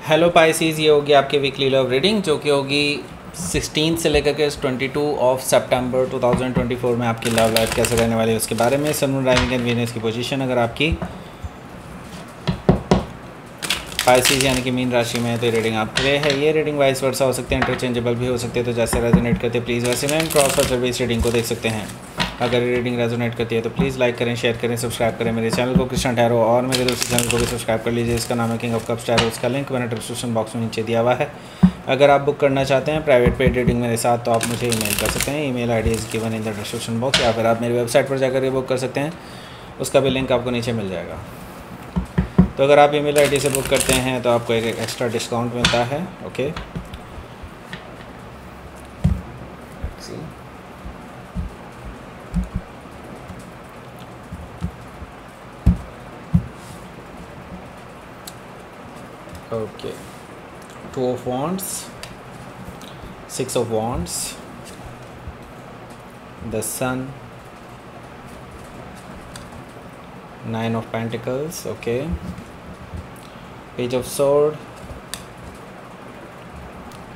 Hello Pisces, ये होगी आपकी वीकली लव रीडिंग जो कि होगी 16 से लेकर के 22 ऑफ सितंबर 2024 में आपकी लव लाइफ कैसे रहने वाली है उसके बारे में। सन, मून, राइजिंग एंड वीनस की पोजीशन अगर आपकी पाइसिस यानी कि मीन राशि में है तो ये रीडिंग आपके लिए है। ये रीडिंग वाइस वर्सा हो सकते हैं, इंटरचेंजेबल भी हो सकते हैं, तो जैसे रेजोनेट करते हैं प्लीज़ वैसे में क्रॉस और इस रीडिंग को देख सकते हैं। अगर ये रीडिंग रेजोनेट करती है तो प्लीज़ लाइक करें, शेयर करें, सब्सक्राइब करें मेरे चैनल को कृष्ण टैरो, और मेरे दूसरे चैनल को भी सब्सक्राइब कर लीजिए। इसका नाम है किंग ऑफ कप्स टैरो। उसका लिंक मैंने डिस्क्रिप्शन बॉक्स में नीचे दिया हुआ है। अगर आप बुक करना चाहते हैं प्राइवेट पेड रीडिंग मेरे साथ तो आप मुझे ईमेल कर सकते हैं। Email ID is given in the description box, या फिर आप मेरी वेबसाइट पर जाकर ये बुक कर सकते हैं, उसका भी लिंक आपको नीचे मिल जाएगा। तो अगर आप ईमेल आईडी से बुक करते हैं तो आपको एक एक्स्ट्रा डिस्काउंट मिलता है। Okay, okay, 2 of wands, 6 of wands, the sun, 9 of pentacles, okay, page of sword,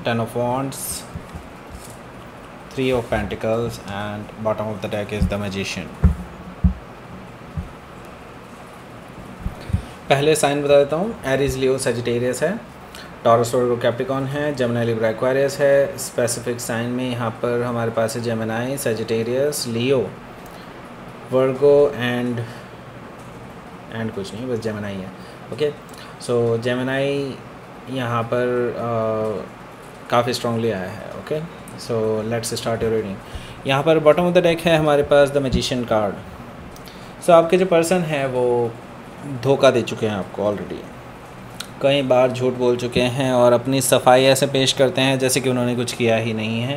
10 of wands, 3 of pentacles, and bottom of the deck is the magician. पहले sign बता देता हूँ। एरीज, लियो, सजिटेरियस है, taurus, वर्गो, Capricorn है, Gemini, Libra, Aquarius है। Specific sign में यहाँ पर हमारे पास है Gemini, Sagittarius, Leo, Virgo and कुछ नहीं, बस जेमिनी है। ओके, सो जेमिनी यहाँ पर काफ़ी स्ट्रांगली आया है। Okay, so let's start your reading. यहाँ पर बॉटम ऑफ द डेक है हमारे पास द मैजिशियन कार्ड। सो आपके जो पर्सन है वो धोखा दे चुके हैं आपको ऑलरेडी, कई बार झूठ बोल चुके हैं और अपनी सफाई ऐसे पेश करते हैं जैसे कि उन्होंने कुछ किया ही नहीं है।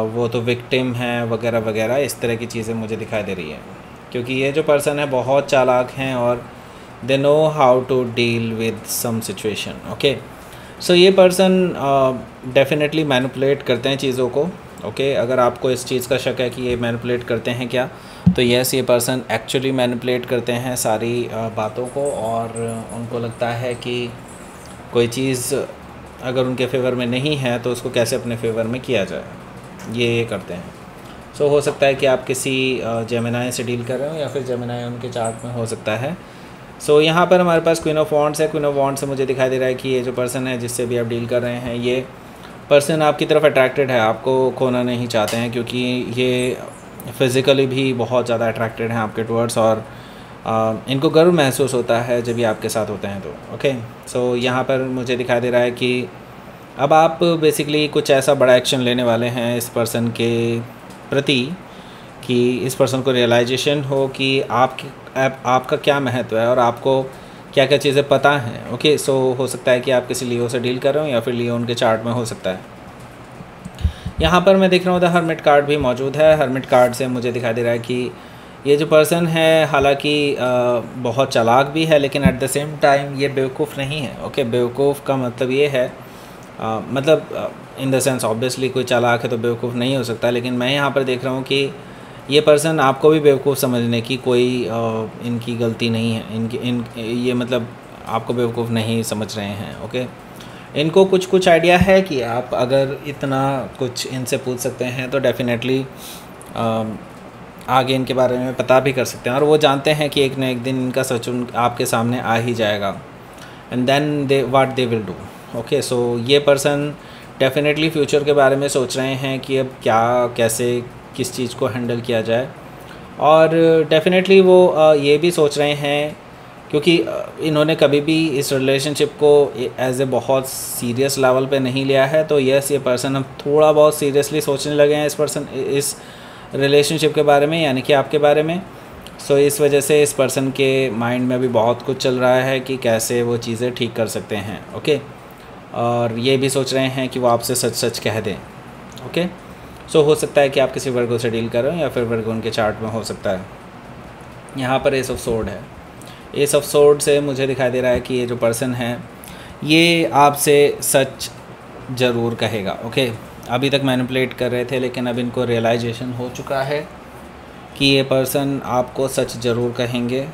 वो तो विक्टिम है वगैरह वगैरह, इस तरह की चीज़ें मुझे दिखाई दे रही है, क्योंकि ये जो पर्सन है बहुत चालाक हैं और they know how to deal with some situation. Okay, so ये पर्सन डेफिनेटली मैनिपुलेट करते हैं चीज़ों को। ओके, अगर आपको इस चीज़ का शक है कि ये मैनिपुलेट करते हैं क्या, तो यस, ये पर्सन एक्चुअली मैनिपुलेट करते हैं सारी बातों को, और उनको लगता है कि कोई चीज़ अगर उनके फेवर में नहीं है तो उसको कैसे अपने फेवर में किया जाए, ये करते हैं। सो हो सकता है कि आप किसी जेमिनी से डील कर रहे हो या फिर जेमिनी उनके चार्ट में हो सकता है। सो यहाँ पर हमारे पास क्वीन ऑफ वॉन्ड्स है। क्वीन ऑफ वॉन्ड्स से मुझे दिखाई दे रहा है कि ये जो पर्सन है जिससे भी आप डील कर रहे हैं, ये पर्सन आपकी तरफ अट्रैक्टेड है, आपको खोना नहीं चाहते हैं, क्योंकि ये फिज़िकली भी बहुत ज़्यादा अट्रैक्टेड हैं आपके टुवर्ड्स, और इनको गर्व महसूस होता है जब ये आपके साथ होते हैं तो। ओके, सो यहाँ पर मुझे दिखाई दे रहा है कि अब आप बेसिकली कुछ ऐसा बड़ा एक्शन लेने वाले हैं इस पर्सन के प्रति कि इस पर्सन को रियलाइजेशन हो कि आपका क्या महत्व है और आपको क्या क्या चीज़ें पता हैं। ओके, सो हो सकता है कि आप किसी लियो से डील कर रहे हो या फिर लियो उनके चार्ट में हो सकता है। यहाँ पर मैं देख रहा हूँ द हर्मिट कार्ड भी मौजूद है। हर्मिट कार्ड से मुझे दिखाई दे रहा है कि ये जो पर्सन है हालांकि बहुत चालाक भी है, लेकिन एट द सेम टाइम ये बेवकूफ़ नहीं है। ओके, बेवकूफ़ का मतलब ये है मतलब इन द सेंस ऑब्वियसली कोई चालाक है तो बेवकूफ़ नहीं हो सकता, लेकिन मैं यहाँ पर देख रहा हूँ कि ये पर्सन आपको भी बेवकूफ़ समझने की कोई इनकी गलती नहीं है। ये मतलब आपको बेवकूफ़ नहीं समझ रहे हैं। ओके, इनको कुछ आइडिया है कि आप अगर इतना कुछ इनसे पूछ सकते हैं तो डेफिनेटली आगे इनके बारे में पता भी कर सकते हैं, और वो जानते हैं कि एक न एक दिन इनका सच आपके सामने आ ही जाएगा, and then they what they will do. Okay, so ये पर्सन डेफिनेटली फ्यूचर के बारे में सोच रहे हैं कि अब क्या कैसे किस चीज़ को हैंडल किया जाए, और डेफिनेटली वो ये भी सोच रहे हैं क्योंकि इन्होंने कभी भी इस रिलेशनशिप को एज ए बहुत सीरियस लेवल पे नहीं लिया है, तो यस, ये पर्सन अब थोड़ा बहुत सीरियसली सोचने लगे हैं इस रिलेशनशिप के बारे में, यानी कि आपके बारे में। सो इस वजह से इस पर्सन के माइंड में भी बहुत कुछ चल रहा है कि कैसे वो चीज़ें ठीक कर सकते हैं। ओके, और ये भी सोच रहे हैं कि वो आपसे सच सच कह दें। ओके, सो हो सकता है कि आप किसी वर्गो से डील कर रहे हो या फिर वर्गो उनके चार्ट में हो सकता है। यहाँ पर एस ऑफ सोर्ड है। एस ऑफ सोर्ड से मुझे दिखाई दे रहा है कि ये जो पर्सन है ये आपसे सच ज़रूर कहेगा। ओके, अभी तक मैनिपुलेट कर रहे थे लेकिन अब इनको रियलाइजेशन हो चुका है कि ये पर्सन आपको सच ज़रूर कहेंगे,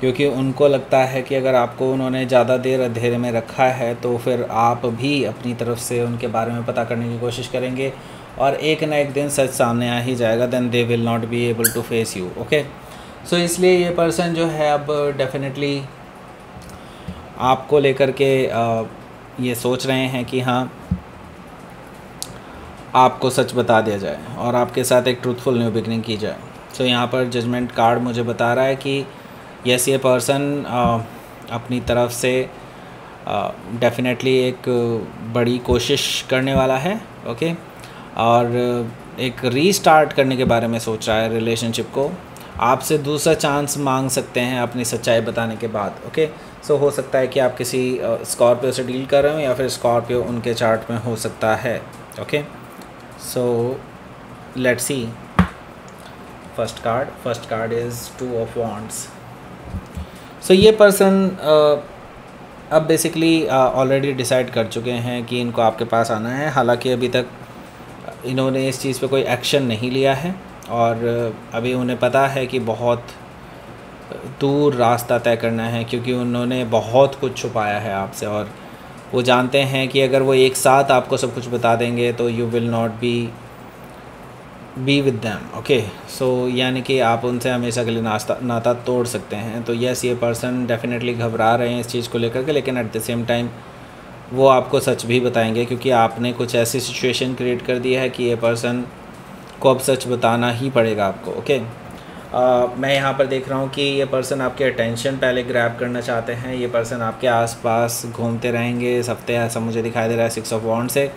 क्योंकि उनको लगता है कि अगर आपको उन्होंने ज़्यादा देर अंधेरे में रखा है तो फिर आप भी अपनी तरफ से उनके बारे में पता करने की कोशिश करेंगे और एक ना एक दिन सच सामने आ ही जाएगा, then they will not be able to face you. Okay, so इसलिए ये पर्सन जो है अब डेफिनेटली आपको लेकर के ये सोच रहे हैं कि हाँ आपको सच बता दिया जाए और आपके साथ एक ट्रूथफुल न्यू बिगनिंग की जाए। सो यहाँ पर जजमेंट कार्ड मुझे बता रहा है कि यस, ये पर्सन अपनी तरफ से डेफिनेटली एक बड़ी कोशिश करने वाला है। ओके, और एक रीस्टार्ट करने के बारे में सोच रहा है रिलेशनशिप को। आपसे दूसरा चांस मांग सकते हैं अपनी सच्चाई बताने के बाद। ओके, सो हो सकता है कि आप किसी स्कॉर्पियो से डील कर रहे हो या फिर स्कॉर्पियो उनके चार्ट में हो सकता है। Okay, so let's see first card is 2 of wands. So ये पर्सन अब बेसिकली ऑलरेडी डिसाइड कर चुके हैं कि इनको आपके पास आना है। हालांकि अभी तक इन्होंने इस चीज़ पे कोई एक्शन नहीं लिया है और अभी उन्हें पता है कि बहुत दूर रास्ता तय करना है, क्योंकि उन्होंने बहुत कुछ छुपाया है आपसे और वो जानते हैं कि अगर वो एक साथ आपको सब कुछ बता देंगे तो you will not be with them. Okay, so यानी कि आप उनसे हमेशा के लिए नाता तोड़ सकते हैं। तो यस, ये पर्सन डेफिनेटली घबरा रहे हैं इस चीज़ को लेकर के, लेकिन एट द सेम टाइम वो आपको सच भी बताएंगे, क्योंकि आपने कुछ ऐसी सिचुएशन क्रिएट कर दी है कि ये पर्सन को अब सच बताना ही पड़ेगा आपको। ओके, मैं यहाँ पर देख रहा हूँ कि ये पर्सन आपके अटेंशन पहले ग्रैब करना चाहते हैं। ये पर्सन आपके आसपास घूमते रहेंगे इस हफ्ते, ऐसा मुझे दिखाई दे रहा है 6 ऑफ वॉन्ड से।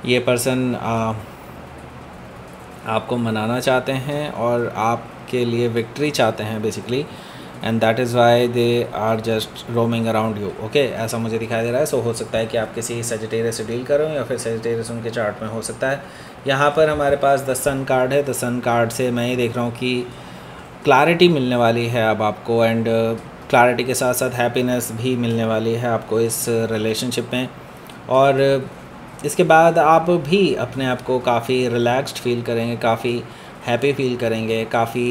ये पर्सन आपको मनाना चाहते हैं और आपके लिए विक्ट्री चाहते हैं basically, and that is why they are just roaming around you. Okay, ऐसा मुझे दिखाई दे रहा है। सो हो सकता है कि आप किसी सजिटेरियस से डील करो या फिर सजिटेरियस उनके चार्ट में हो सकता है। यहाँ पर हमारे पास द सन कार्ड है। द सन कार्ड से मैं ये देख रहा हूँ कि क्लैरिटी मिलने वाली है अब आपको, एंड क्लैरिटी के साथ साथ हैप्पीनेस भी मिलने वाली है आपको इस रिलेशनशिप में। और इसके बाद आप भी अपने आप को काफ़ी रिलैक्स्ड फील करेंगे, काफ़ी हैप्पी फील करेंगे, काफ़ी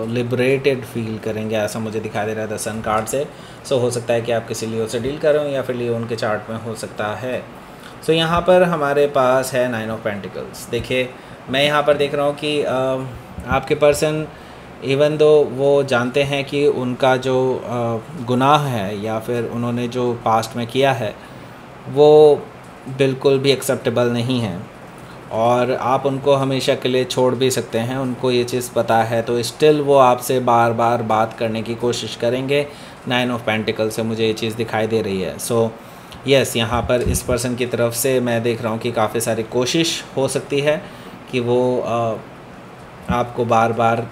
लिबरेटेड फील करेंगे, ऐसा मुझे दिखाई दे रहा है द सन कार्ड से। सो हो सकता है कि आप किसी लियो से डील करें या फिर लियो उनके चार्ट में हो सकता है। सो यहाँ पर हमारे पास है 9 ऑफ पेंटिकल्स। देखिए, मैं यहाँ पर देख रहा हूँ कि आपके पर्सन इवन दो वो जानते हैं कि उनका जो गुनाह है या फिर उन्होंने जो पास्ट में किया है वो बिल्कुल भी एक्सेप्टेबल नहीं है और आप उनको हमेशा के लिए छोड़ भी सकते हैं, उनको ये चीज़ पता है, तो स्टिल वो आपसे बार बार बात करने की कोशिश करेंगे। 9 ऑफ पेंटिकल से मुझे ये चीज़ दिखाई दे रही है। सो यस, यहाँ पर इस पर्सन की तरफ से मैं देख रहा हूँ कि काफ़ी सारी कोशिश हो सकती है कि वो आपको बार बार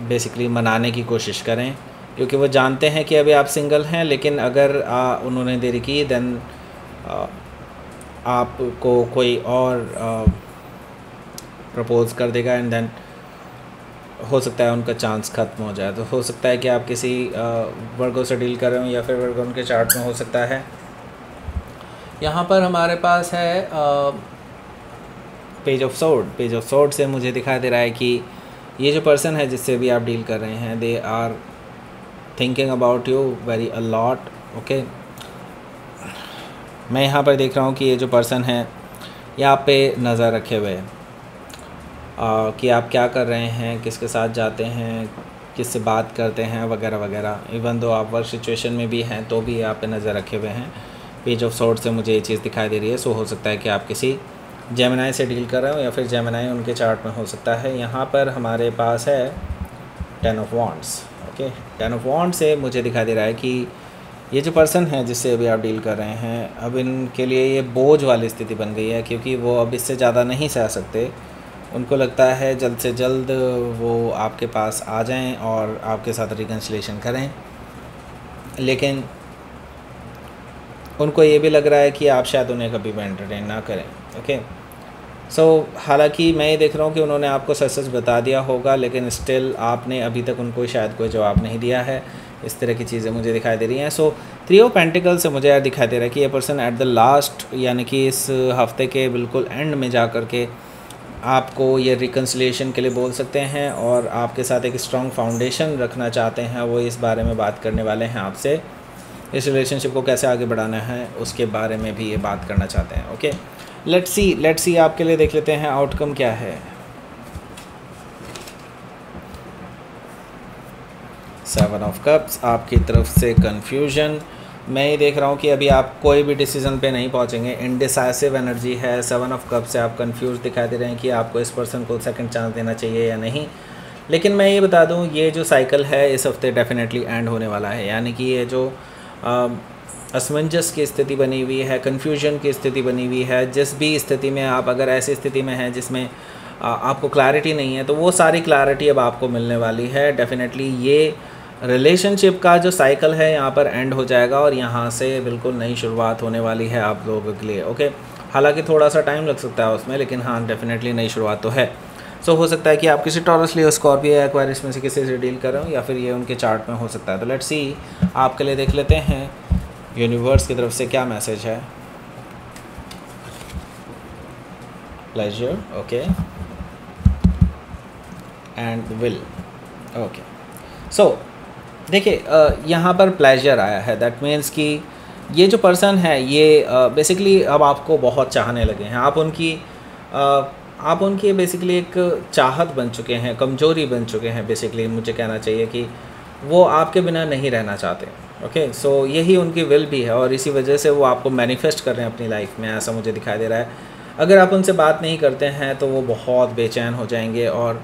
बेसिकली मनाने की कोशिश करें, क्योंकि वो जानते हैं कि अभी आप सिंगल हैं, लेकिन अगर उन्होंने देरी की देन आपको कोई और प्रपोज़ कर देगा एंड देन हो सकता है उनका चांस ख़त्म हो जाए। तो हो सकता है कि आप किसी वर्गो से डील कर रहे हो या फिर वर्गो उनके चार्ट में हो सकता है। यहाँ पर हमारे पास है page of sword. Page of sword से मुझे दिखाई दे रहा है कि ये जो पर्सन है जिससे भी आप डील कर रहे हैं, they are thinking about you very a lot. Okay, मैं यहाँ पर देख रहा हूँ कि ये जो पर्सन है यहाँ पे नज़र रखे हुए कि आप क्या कर रहे हैं, किसके साथ जाते हैं, किससे बात करते हैं वगैरह वगैरह। इवन दो आप वर्क सिचुएशन में भी हैं तो भी यहाँ पे नज़र रखे हुए हैं। पेज ऑफ सोर्ड से मुझे ये चीज़ दिखाई दे रही है। सो हो सकता है कि आप किसी जेमिनाई से डील कर रहे हो या फिर जेमिनाई उनके चार्ट में हो सकता है। यहाँ पर हमारे पास है 10 ऑफ वॉन्ड्स। ओके, 10 ऑफ वॉन्ड से मुझे दिखाई दे रहा है कि ये जो पर्सन है जिससे अभी आप डील कर रहे हैं, अब इनके लिए ये बोझ वाली स्थिति बन गई है, क्योंकि वो अब इससे ज़्यादा नहीं सह सकते। उनको लगता है जल्द से जल्द वो आपके पास आ जाएं और आपके साथ रिकन्सिलेशन करें, लेकिन उनको ये भी लग रहा है कि आप शायद उन्हें कभी भी एंटरटेन ना करें। ओके, सो हालांकि मैं ये देख रहा हूँ कि उन्होंने आपको सच सच बता दिया होगा, लेकिन स्टिल आपने अभी तक उनको शायद कोई जवाब नहीं दिया है। इस तरह की चीज़ें मुझे दिखाई दे रही हैं। सो 3 ऑफ पेंटिकल से मुझे यार दिखाई दे रहा है कि ये पर्सन एट द लास्ट, यानी कि इस हफ्ते के बिल्कुल एंड में जा कर के आपको ये रिकन्सिलिएशन के लिए बोल सकते हैं और आपके साथ एक स्ट्रॉन्ग फाउंडेशन रखना चाहते हैं, वो इस बारे में बात करने वाले हैं आपसे। इस रिलेशनशिप को कैसे आगे बढ़ाना है उसके बारे में भी ये बात करना चाहते हैं। ओके, लेट्स सी आपके लिए देख लेते हैं आउटकम क्या है। 7 ऑफ कप्स आपकी तरफ से कन्फ्यूजन। मैं ये देख रहा हूँ कि अभी आप कोई भी डिसीजन पे नहीं पहुँचेंगे, इनडिसाइसिव एनर्जी है। 7 ऑफ कप्स से आप कंफ्यूज दिखाई दे रहे हैं कि आपको इस पर्सन को सेकंड चांस देना चाहिए या नहीं। लेकिन मैं ये बता दूँ, ये जो साइकिल है इस हफ्ते डेफिनेटली एंड होने वाला है। यानी कि ये जो असमंजस की स्थिति बनी हुई है, कन्फ्यूजन की स्थिति बनी हुई है, जिस भी स्थिति में आप अगर ऐसी स्थिति में हैं जिसमें आपको क्लैरिटी नहीं है, तो वो सारी क्लैरिटी अब आपको मिलने वाली है। डेफिनेटली ये रिलेशनशिप का जो साइकिल है यहाँ पर एंड हो जाएगा और यहाँ से बिल्कुल नई शुरुआत होने वाली है आप लोगों के लिए। ओके, हालांकि थोड़ा सा टाइम लग सकता है उसमें, लेकिन हाँ डेफिनेटली नई शुरुआत तो है। सो हो सकता है कि आप किसी टॉरस, लियो, स्कॉर्पियो या एक्वेरियस में से किसी से डील कर रहे हो, या फिर ये उनके चार्ट में हो सकता है। तो लेट्स सी आपके लिए देख लेते हैं यूनिवर्स की तरफ से क्या मैसेज है। Pleasure, okay, and will. Okay, so देखिए यहाँ पर प्लेजर आया है। दैट मीन्स कि ये जो पर्सन है ये बेसिकली अब आपको बहुत चाहने लगे हैं। आप उनकी बेसिकली एक चाहत बन चुके हैं, कमजोरी बन चुके हैं। बेसिकली मुझे कहना चाहिए कि वो आपके बिना नहीं रहना चाहते। ओके, सो यही उनकी विल भी है और इसी वजह से वो आपको मैनिफेस्ट कर रहे हैं अपनी लाइफ में, ऐसा मुझे दिखाई दे रहा है। अगर आप उनसे बात नहीं करते हैं तो वो बहुत बेचैन हो जाएंगे और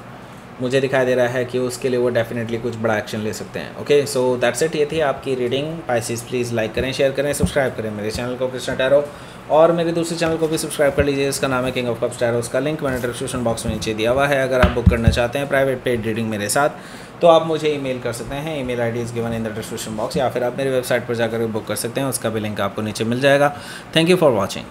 मुझे दिखाई दे रहा है कि उसके लिए वो डेफिनेटली कुछ बड़ा एक्शन ले सकते हैं। Okay, so that's it. ये थी आपकी रीडिंग। पाइसेस प्लीज़ लाइक करें, शेयर करें, सब्सक्राइब करें मेरे चैनल को कृष्णा टैरो, और मेरे दूसरे चैनल को भी सब्सक्राइब कर लीजिए, इसका नाम है किंग ऑफ कप्स टैरो। उसका लिंक मैंने डिस्क्रिप्शन बॉक्स में नीचे दिया हुआ है। अगर आप बुक करना चाहते हैं प्राइवेट पेड रीडिंग मेरे साथ, तो आप मुझे ईमेल कर सकते हैं। Email ID is given in the description box, या फिर आप मेरी वेबसाइट पर जाकर बुक कर सकते हैं, उसका भी लिंक आपको नीचे मिल जाएगा। Thank you for watching.